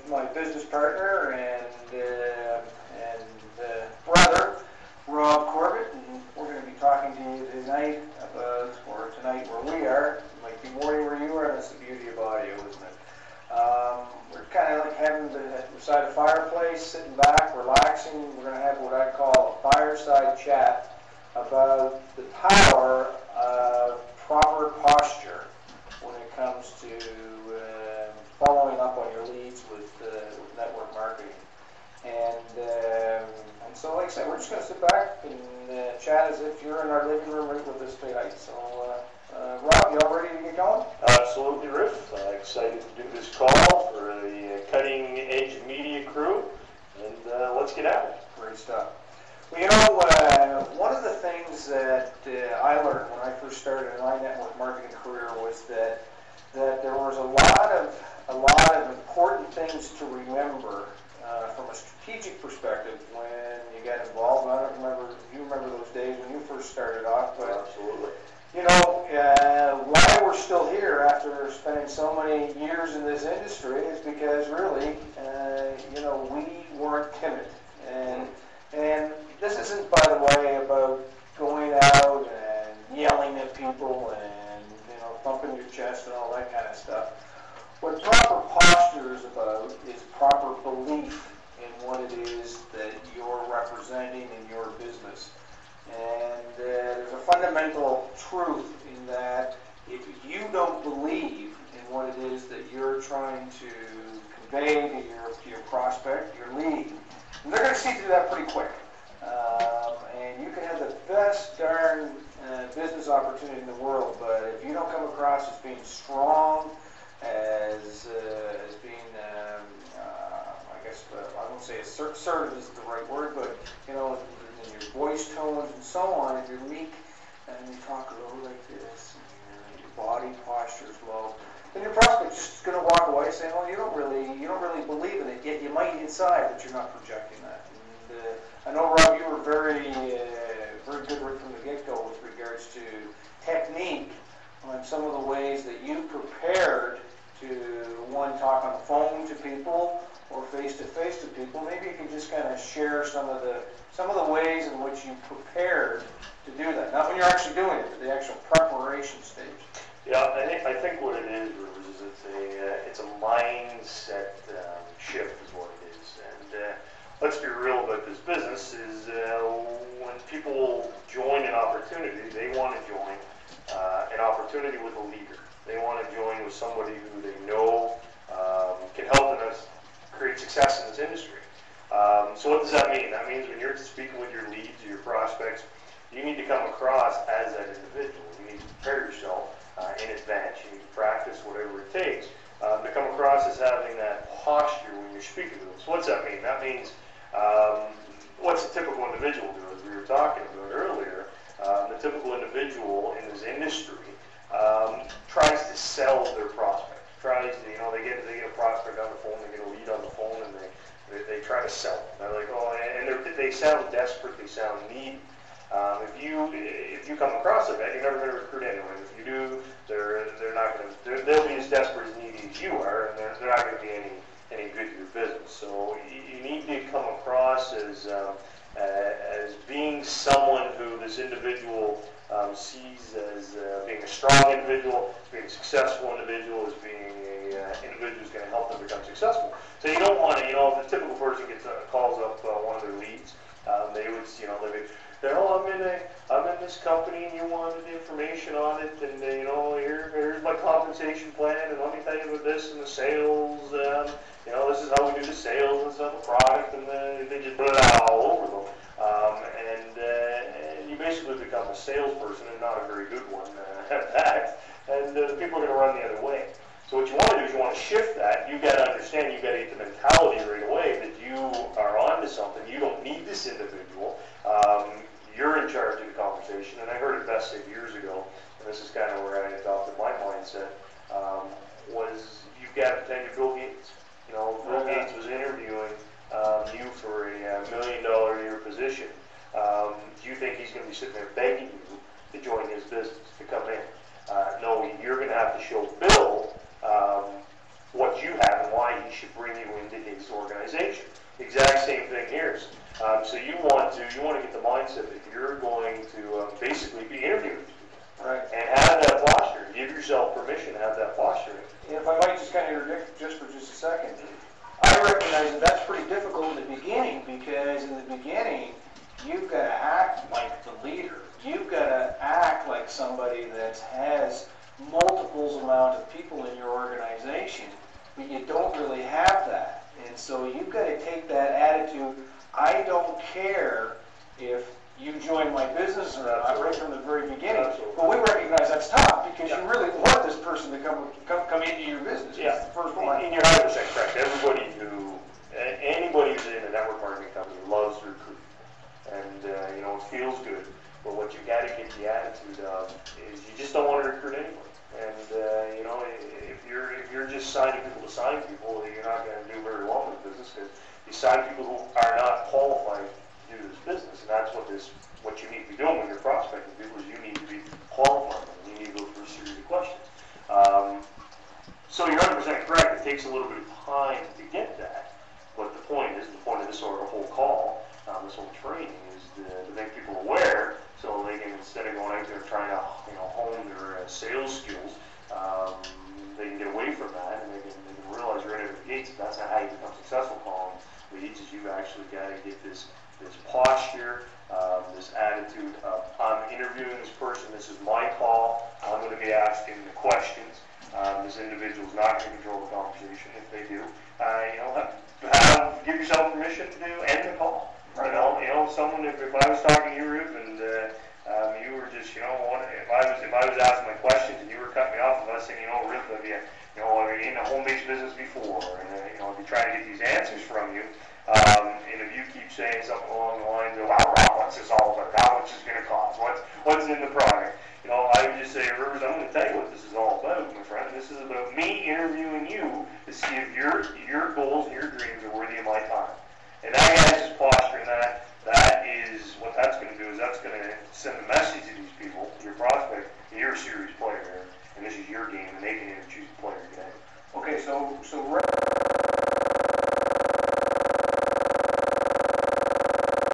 my business partner and brother, Rob Corbett, and we're going to be talking to you tonight about, or tonight where we are. It might be morning where you are. That's the beauty of audio, isn't it? We're kind of like having beside a fireplace, sitting back, relaxing. We're going to have what I call a fireside chat about the power of proper posture when it comes to following up on your leads with network marketing. And so, like I said, we're just going to sit back and chat as if you're in our living room right with us tonight. So, Rob, you all ready to get going? Absolutely, Riff. Excited to do this call for the Cutting Edge Media crew, and let's get at it. Great stuff. Well, you know, one of the things that I learned when I first started in my network marketing career was that there was a lot of important things to remember from a strategic perspective when you get involved. I don't remember if you remember those days when you first started off, but absolutely. You know, why we're still here after spending so many years in this industry is because really, you know, we weren't timid. And this isn't, by the way, about going out and yelling at people and, you know, thumping your chest and all that kind of stuff. What proper posture is about is proper belief in what it is that you're representing in your business. And there's a fundamental truth in that if you don't believe in what it is that you're trying to convey to your prospect, your lead, and they're going to see through that pretty quick. And you can have the best darn business opportunity in the world, but if you don't come across as being strong, as being, I guess, I won't say assertive is the right word, but, you know, in your voice tones and so on, if you're meek and you talk low like this, and your body posture is low, then your prospect's just going to walk away saying, well, you don't really believe in it, yet you might inside, but you're not projecting that. And I know, Rob, you were very good right from the get-go with regards to technique on some of the ways that you prepared to, one, talk on the phone to people or face-to-face to people. Maybe you can just kind of share some of the ways in which you prepared to do that. Not when you're actually doing it, but the actual preparation stage. Yeah, I think what it is it's a mindset shift is what it is. And let's be real about this business is when people join an opportunity, they want to join an opportunity with a leader. They want to join with somebody who they know can help them create success in this industry. So what does that mean? That means when you're speaking with your leads or your prospects, you need to come across as that individual. You need to prepare yourself in advance. You need to practice whatever it takes to come across as having that posture when you're speaking to them. So what's that mean? That means what's a typical individual do, as we were talking about earlier. The typical individual in this industry tries to sell their prospect. Tries to, you know, they get a prospect on the phone, they get a lead on the phone, and they try to sell them. They're like, oh, and they sound desperate, they sound needy. If you come across like that, you're never going to recruit anyone. If you do, they're not going to. They'll be as desperate, as needy as you are, and they're not going to be any good to your business. So you need to come across as being someone who this individual sees as being a strong individual, as being a successful individual, as being an individual who's going to help them become successful. So you don't want to, you know, if a typical person calls up one of their leads, they would, you know, oh, I'm in this company and you wanted information on it, and you know, here's my compensation plan, and let me tell you about this and the sales. You know, this is how we do the sales, this is how the product, and they just put it all over them. And you basically become a salesperson and not a very good one at that. And the people are going to run the other way. So what you want to do is you want to shift that. You've got to understand, you've got to get the mentality right away that you are onto something. You don't need this individual. You're in charge of the conversation. And I heard it best said years ago, and this is kind of where I adopted my mindset, was you've got to pretend you're Bill Gates. You know, Bill Gates was interviewing you for a $1 million a year position. Do you think he's going to be sitting there begging you to join his business, to come in? No, you're going to have to show Bill what you have and why he should bring you into permission to have that posture. If I might just kind of interject just for just a second, I recognize that that's pretty difficult in the beginning, because in the beginning, you've got to act like the leader. You've got to act like somebody that has multiples amount of people in your organization, but you don't really have that. And so you've got to take that attitude, I don't care if you join my business or not, right from the very beginning. Absolutely. But we recognize that's tough, because you really want this person to come into your business. Yeah, It's the first one. and you're 100% correct. Anybody who's in a network marketing company loves to recruit, and it feels good. But what you got to get the attitude of is you just don't want to recruit anybody. And if you're just signing people to sign people, you're not going to do very well in the business, because you sign people who are not qualified to do this business, and that's what you need to be doing when you're prospecting people, is you need to be qualified, and you need to go through a series of questions. So you're 100% correct. It takes a little bit of time to get that, but the point of this sort of whole call, this whole training, is to make people aware, so they can, instead of going out there trying to hone their sales skills, they can get away from that, and they can realize right out of the gates that that's not how you become successful calling leads. Is you've actually got to get this posture, this attitude of, I'm interviewing this person, this is my call, I'm going to be asking the questions. This individual's not going to control the conversation. If they do, give yourself permission to end the call. Right. Someone, if I was talking to you, Ruth, and you were just, if I was asking my questions and you were cutting me off, and I was saying, Ruth, have you in the home-based business before, and I'll be trying to get these answers from you. And if you keep saying something along the lines of, wow, what's this all about? How much is it going to cost? What's in the product? I would just say, Rivers, I'm going to tell you what this is all about, my friend. This is about me interviewing you to see if your goals and your dreams are worthy of my time. And that guy's just posturing that is what that's going to do, is that's going to send a message to these people, your prospect, you're a serious